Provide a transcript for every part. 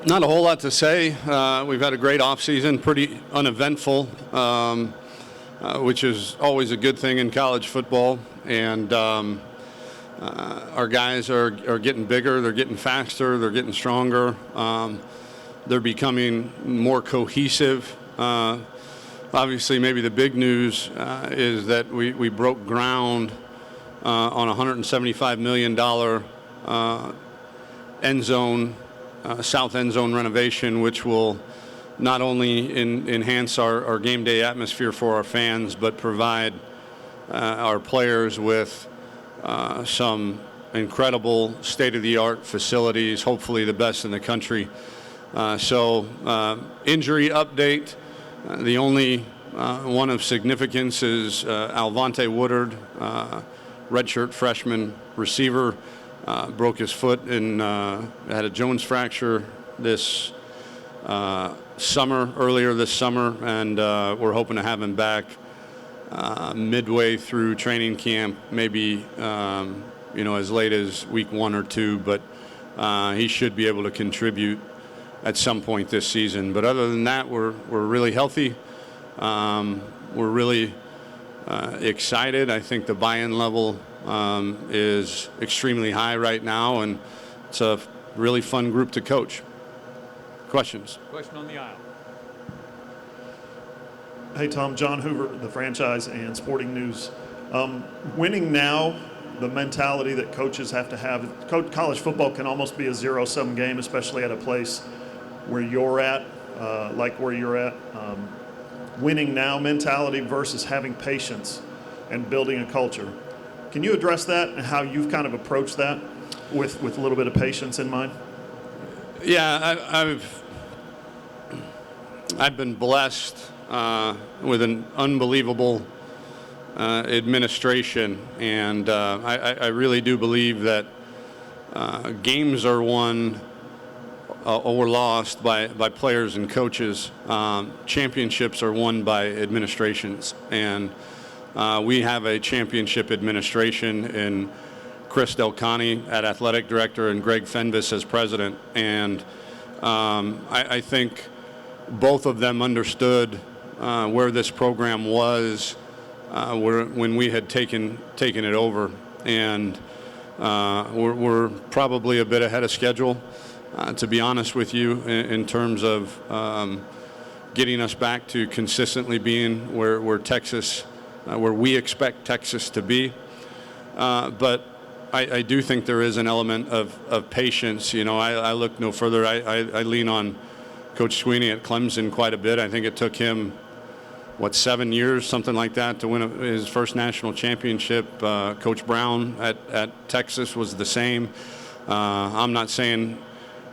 Not a whole lot to say. We've had a great offseason, pretty uneventful, which is always a good thing in college football. And our guys are getting bigger, they're getting faster, they're getting stronger. They're becoming more cohesive. Obviously, maybe the big news is that we broke ground on a $175 million end zone, south end zone renovation, which will not only enhance our game day atmosphere for our fans, but provide our players with some incredible state-of-the-art facilities, hopefully the best in the country. Injury update. The only one of significance is Alvante Woodard, redshirt freshman receiver, broke his foot and had a Jones fracture earlier this summer, and we're hoping to have him back midway through training camp, maybe as late as week 1 or 2, but he should be able to contribute at some point this season. But other than that, we're really healthy. We're really excited. I think the buy-in level is extremely high right now, and it's a really fun group to coach. Questions? Question on the aisle. Hey, Tom. John Hoover, the Franchise and Sporting News. Winning now, the mentality that coaches have to have. College football can almost be a zero-sum game, especially at a place where you're at, like where you're at. Winning now mentality versus having patience and building a culture. Can you address that and how you've kind of approached that with a little bit of patience in mind? Yeah, I've been blessed with an unbelievable administration, and I really do believe that games are won or lost by players and coaches. Championships are won by administrations, and we have a championship administration in Chris Delcani at athletic director and Greg Fenves as president. And I think both of them understood where this program was when we had taken it over. And we're probably a bit ahead of schedule, to be honest with you, in terms of getting us back to consistently being where Texas, where we expect Texas to be. But I do think there is an element of patience. I look no further. I lean on Coach Sweeney at Clemson quite a bit. I think it took him, 7 years, something like that, to win his first national championship. Coach Brown at Texas was the same. I'm not saying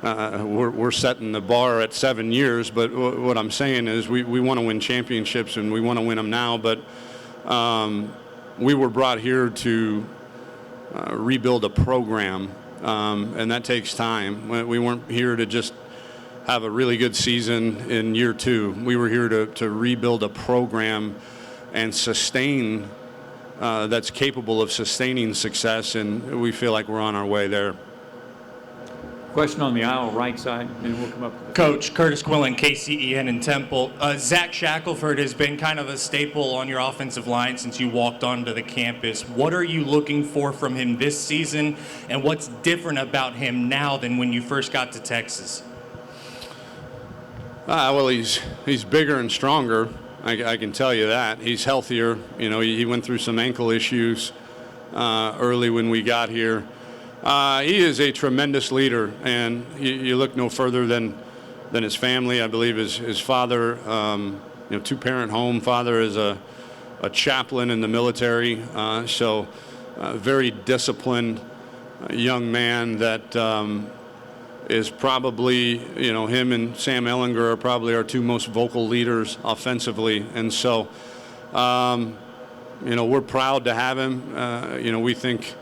we're setting the bar at 7 years, but what I'm saying is we want to win championships, and we want to win them now. But we were brought here to rebuild a program, and that takes time. We weren't here to just have a really good season in year 2. We were here to rebuild a program and sustain that's capable of sustaining success, and we feel like we're on our way there. Question on the aisle, right side, and we'll come up to the Coach, Curtis Quillen, KCEN in Temple. Zac Shackleford has been kind of a staple on your offensive line since you walked onto the campus. What are you looking for from him this season, and what's different about him now than when you first got to Texas? Well, he's bigger and stronger. I can tell you that. He's healthier. He went through some ankle issues early when we got here. He is a tremendous leader, and you look no further than his family. I believe his father, two-parent home. Father is a chaplain in the military, so a very disciplined young man that is probably, him and Sam Ehlinger are probably our two most vocal leaders offensively. And so, we're proud to have him. We think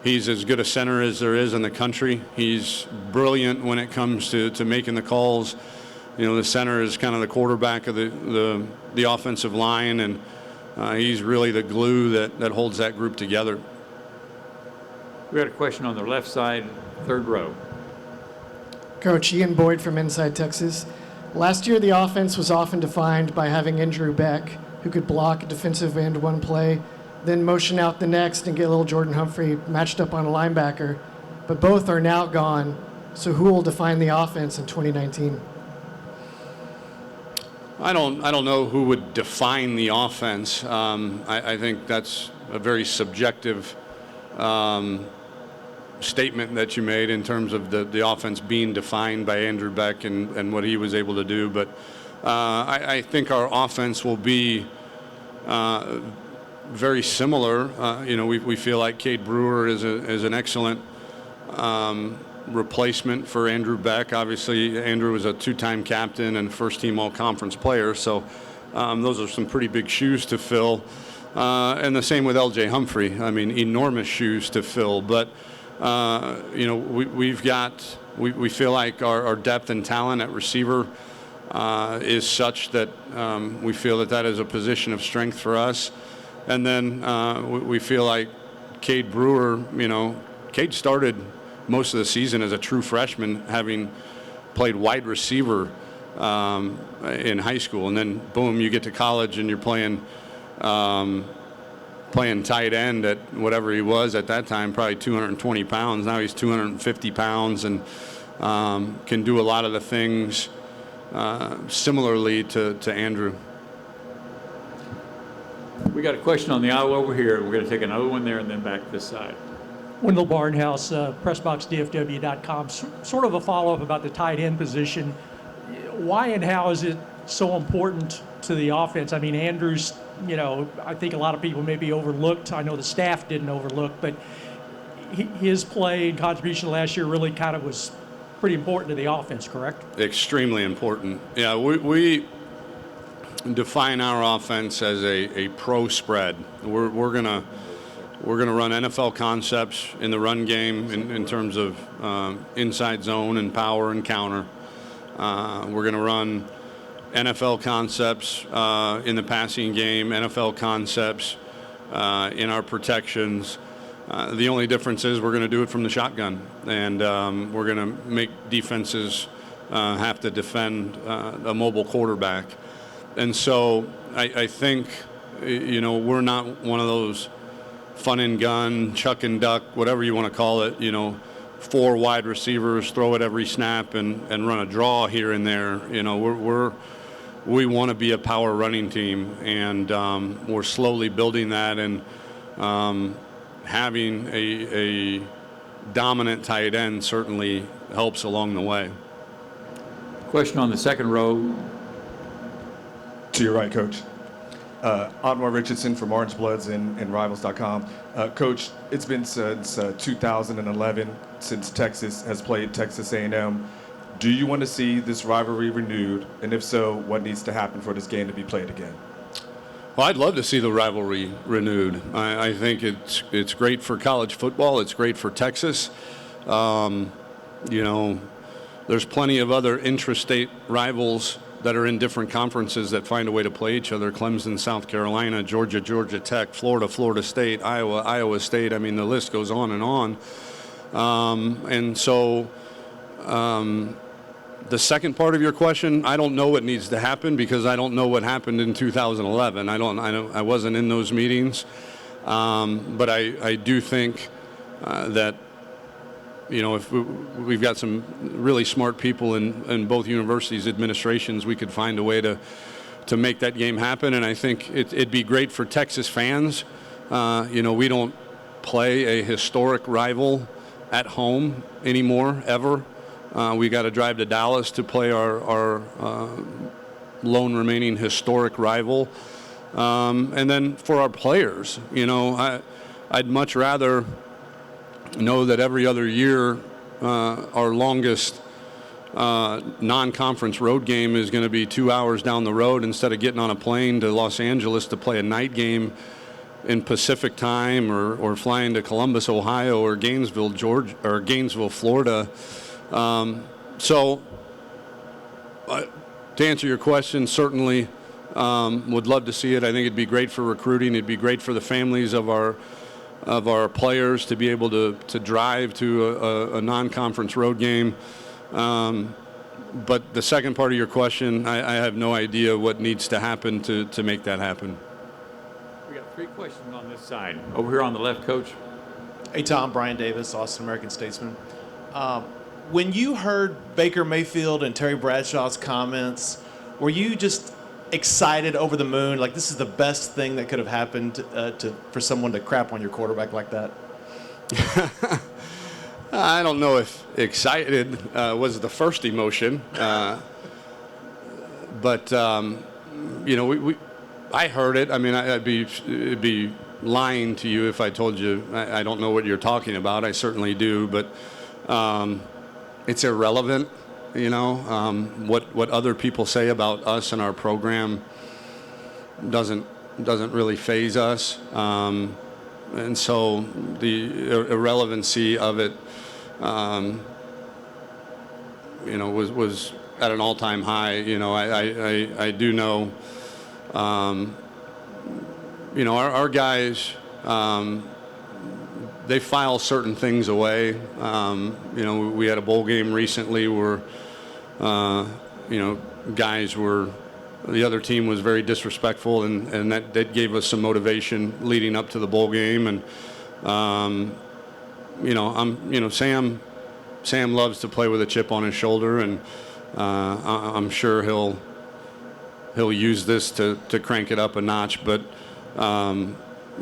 he's as good a center as there is in the country. He's brilliant when it comes to making the calls. The center is kind of the quarterback of the offensive line, and he's really the glue that holds that group together. We got a question on the left side, third row. Coach, Ian Boyd from Inside Texas. Last year, the offense was often defined by having Andrew Beck, who could block a defensive end one play, then motion out the next and get little Jordan Humphrey matched up on a linebacker. But both are now gone. So who will define the offense in 2019? I don't know who would define the offense. I think that's a very subjective statement that you made in terms of the offense being defined by Andrew Beck and what he was able to do. But I think our offense will be very similar. We feel like Cade Brewer is an excellent replacement for Andrew Beck. Obviously, Andrew was a two-time captain and first-team all-conference player, so those are some pretty big shoes to fill. And the same with L.J. Humphrey. I mean, enormous shoes to fill. But we feel like our depth and talent at receiver is such that we feel that is a position of strength for us. And then we feel like Cade Brewer, Cade started most of the season as a true freshman, having played wide receiver in high school, and then boom, you get to college and you're playing tight end at whatever he was at that time, probably 220 pounds. Now he's 250 pounds and can do a lot of the things similarly to Andrew. We got a question on the aisle over here. We're going to take another one there and then back to this side. Wendell Barnhouse, PressBoxDFW.com. Sort of a follow-up about the tight end position. Why and how is it so important to the offense? I mean, Andrews, I think a lot of people maybe overlooked. I know the staff didn't overlook, but his play and contribution last year really kind of was pretty important to the offense, correct? Extremely important. Yeah, we define our offense as a pro spread. We're gonna run NFL concepts in the run game in terms of inside zone and power and counter. We're going to run NFL concepts in the passing game, NFL concepts in our protections. The only difference is we're going to do it from the shotgun, and we're going to make defenses have to defend a mobile quarterback. And so I think, we're not one of those fun and gun, chuck and duck, whatever you want to call it, 4 wide receivers, throw it every snap and run a draw here and there. We want to be a power running team, and we're slowly building that, and having a dominant tight end certainly helps along the way. Question on the second row. To your right, Coach. Otmar Richardson from Orange Bloods and Rivals.com. Coach, it's been since 2011 since Texas has played Texas A&M. Do you want to see this rivalry renewed? And if so, what needs to happen for this game to be played again? Well, I'd love to see the rivalry renewed. I think it's great for college football. It's great for Texas. There's plenty of other intrastate rivals that are in different conferences that find a way to play each other. Clemson, South Carolina, Georgia, Georgia Tech, Florida, Florida State, Iowa, Iowa State. I mean, the list goes on and on. And so the second part of your question, I don't know what needs to happen because I don't know what happened in 2011. I wasn't in those meetings. But I do think that, if we've got some really smart people in both universities' administrations, we could find a way to make that game happen. And I think it'd be great for Texas fans. We don't play a historic rival at home anymore, ever. We got to drive to Dallas to play our lone remaining historic rival. And then for our players, I'd much rather know that every other year our longest non-conference road game is going to be 2 hours down the road instead of getting on a plane to Los Angeles to play a night game in Pacific time or flying to Columbus, Ohio or Gainesville, Georgia, or Gainesville, Florida. So to answer your question, certainly would love to see it. I think it'd be great for recruiting. It'd be great for the families of our players to be able to drive to a non-conference road game. But the second part of your question, I have no idea what needs to happen to make that happen. We got 3 questions on this side. Over here on the left, Coach. Hey, Tom. Brian Davis, Austin American Statesman. When you heard Baker Mayfield and Terry Bradshaw's comments, were you just excited, over the moon, like this is the best thing that could have happened for someone to crap on your quarterback like that? I don't know if excited was the first emotion, but I heard it. I mean, it'd be lying to you if I told you I don't know what you're talking about. I certainly do, but it's irrelevant. What other people say about us and our program doesn't really faze us, and so the irrelevancy of it, was at an all-time high. I do know, our guys, they file certain things away. We had a bowl game recently where, guys were, the other team was very disrespectful, and that gave us some motivation leading up to the bowl game. And, Sam loves to play with a chip on his shoulder, and I'm sure he'll use this to crank it up a notch. But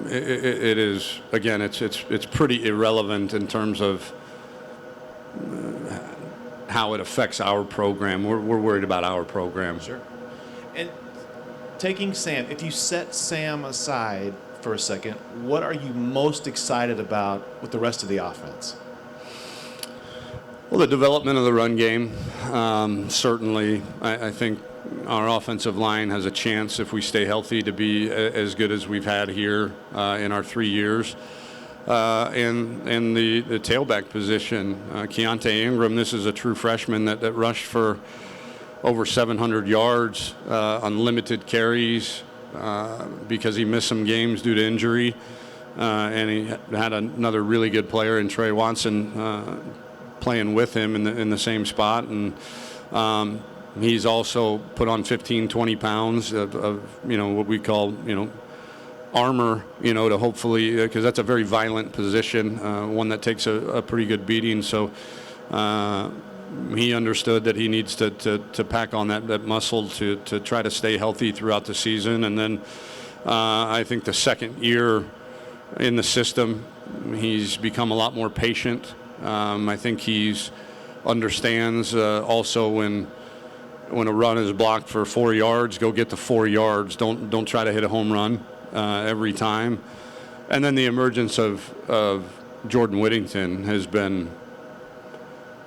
it is, again, it's pretty irrelevant in terms of how it affects our program. We're worried about our program. Sure. And taking Sam, if you set Sam aside for a second, what are you most excited about with the rest of the offense? Well, the development of the run game. Certainly, I think our offensive line has a chance, if we stay healthy, to be as good as we've had here in our 3 years. And the tailback position, Keontae Ingram, this is a true freshman that rushed for over 700 yards, unlimited carries, because he missed some games due to injury. And he had another really good player in Trey Watson playing with him in the same spot. And he's also put on 15, 20 pounds of what we call, armor, to hopefully, because that's a very violent position, one that takes a pretty good beating. So he understood that he needs to pack on that muscle to try to stay healthy throughout the season. And then I think the second year in the system, he's become a lot more patient. I think he's understands also when a run is blocked for 4 yards, go get the 4 yards. Don't try to hit a home run every time. And then the emergence of Jordan Whittington has been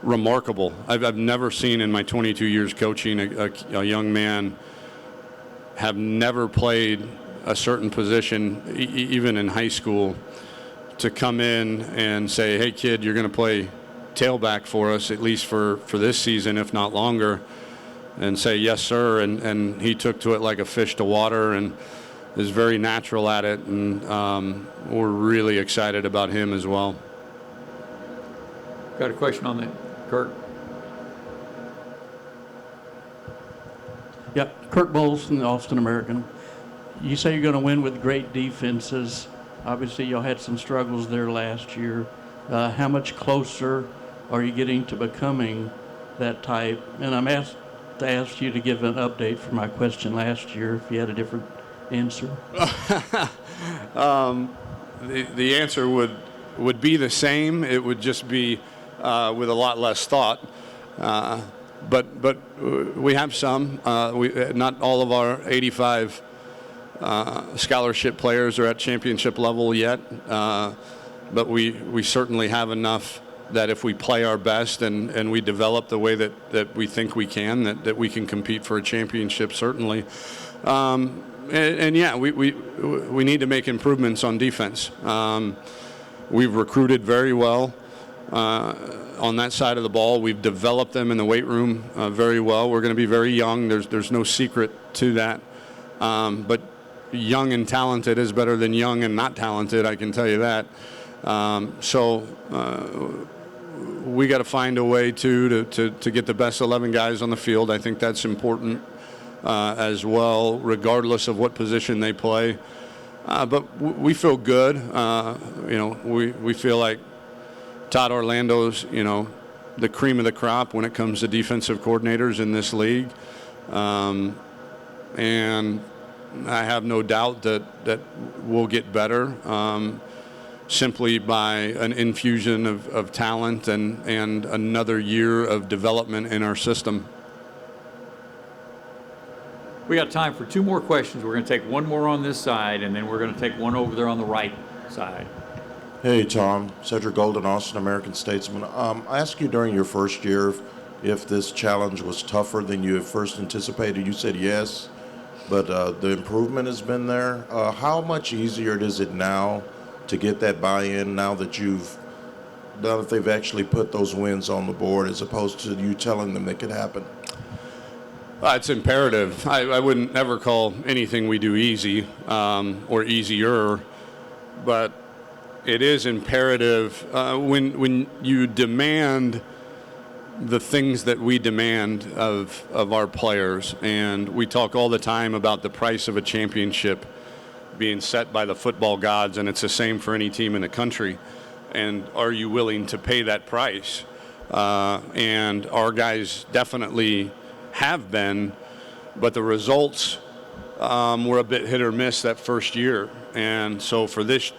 remarkable. I've never seen in my 22 years coaching a young man have never played a certain position, even in high school, to come in and say, hey, kid, you're going to play tailback for us, at least for this season, if not longer, and say, yes, sir. And he took to it like a fish to water and is very natural at it. And we're really excited about him as well. Got a question on that, Kurt? Yeah, Kurt Bowles from the Austin American. You say you're going to win with great defenses. Obviously, y'all had some struggles there last year. How much closer are you getting to becoming that type? And I'm asked to ask you to give an update for my question last year, if you had a different answer. The answer would be the same. It would just be with a lot less thought. But we have some. Not all of our 85 scholarship players are at championship level yet, but we certainly have enough that if we play our best and we develop the way that we think we can, that we can compete for a championship, certainly. And yeah, we need to make improvements on defense. We've recruited very well on that side of the ball. We've developed them in the weight room very well. We're going to be very young. There's no secret to that. But young and talented is better than young and not talented, I can tell you that. So we got to find a way to get the best 11 guys on the field. I think that's important as well, regardless of what position they play. But we feel good. We feel like Todd Orlando's, the cream of the crop when it comes to defensive coordinators in this league. And I have no doubt that we'll get better simply by an infusion of talent and another year of development in our system. We got time for 2 more questions. We're going to take one more on this side, and then we're going to take one over there on the right side. Hey, Tom. Cedric Golden, Austin American Statesman. I asked you during your first year if this challenge was tougher than you had first anticipated. You said yes, but the improvement has been there. How much easier is it now to get that buy-in now that they've actually put those wins on the board as opposed to you telling them it could happen? It's imperative. I wouldn't ever call anything we do easy or easier, but it is imperative when you demand the things that we demand of our players. And we talk all the time about the price of a championship being set by the football gods, and it's the same for any team in the country. And are you willing to pay that price? And our guys definitely have been, but the results were a bit hit or miss that first year. And so for this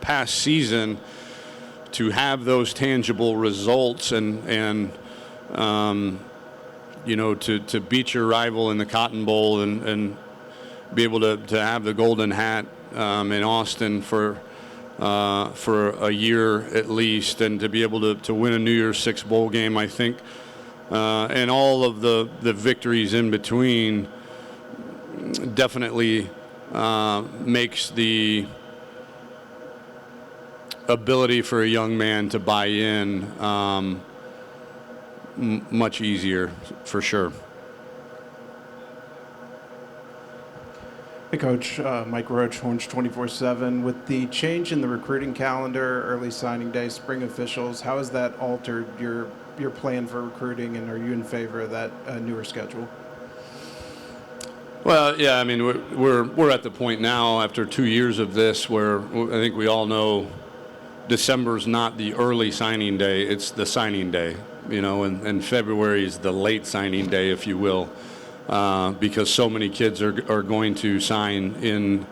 past season to have those tangible results and to beat your rival in the Cotton Bowl and be able to have the golden hat in Austin for a year at least, and to be able to win a New Year's Six bowl game, I think, and all of the victories in between definitely makes the ability for a young man to buy in much easier, for sure. Hey, Coach. Mike Roach, Orange 24/7. With the change in the recruiting calendar, early signing day, spring officials, how has that altered your plan for recruiting, and are you in favor of that newer schedule? Well, yeah, I mean, we're at the point now after 2 years of this where I think we all know December's not the early signing day, it's the signing day, and February is the late signing day, if you will. Because so many kids are going to sign in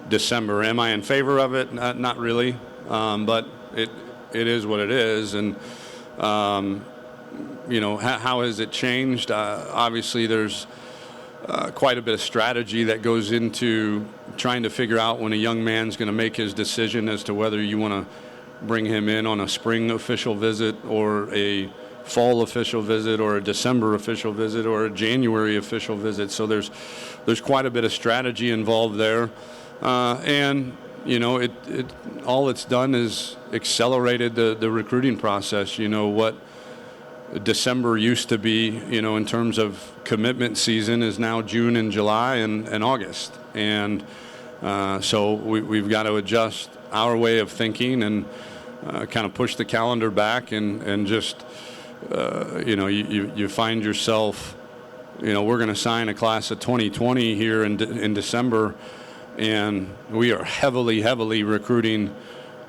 December. Am I in favor of it? Not really, but it is what it is. And, how has it changed? Obviously, there's quite a bit of strategy that goes into trying to figure out when a young man's going to make his decision as to whether you want to bring him in on a spring official visit or a fall official visit or a December official visit or a January official visit. So there's quite a bit of strategy involved there. And, all it's done is accelerated the recruiting process. What December used to be, in terms of commitment season is now June and July and August. And so we've got to adjust our way of thinking and kind of push the calendar back and just you find yourself, we're going to sign a class of 2020 here in December, and we are heavily recruiting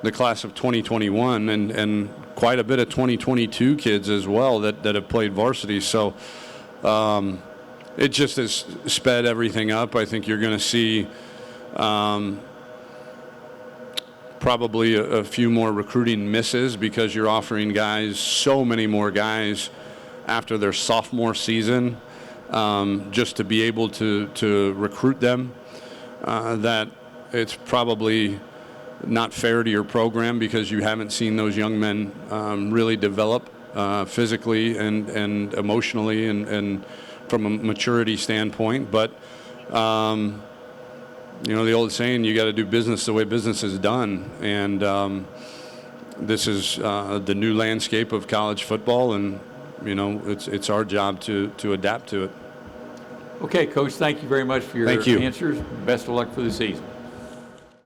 the class of 2021 and quite a bit of 2022 kids as well that have played varsity. So it just has sped everything up. I think you're going to see probably a few more recruiting misses because you're offering guys, so many more guys after their sophomore season, just to be able to recruit them, that it's probably not fair to your program because you haven't seen those young men really develop physically and emotionally and from a maturity standpoint. But the old saying, you got to do business the way business is done. And this is the new landscape of college football, and, it's our job to adapt to it. Okay, Coach, thank you very much for your answers. Best of luck for the season.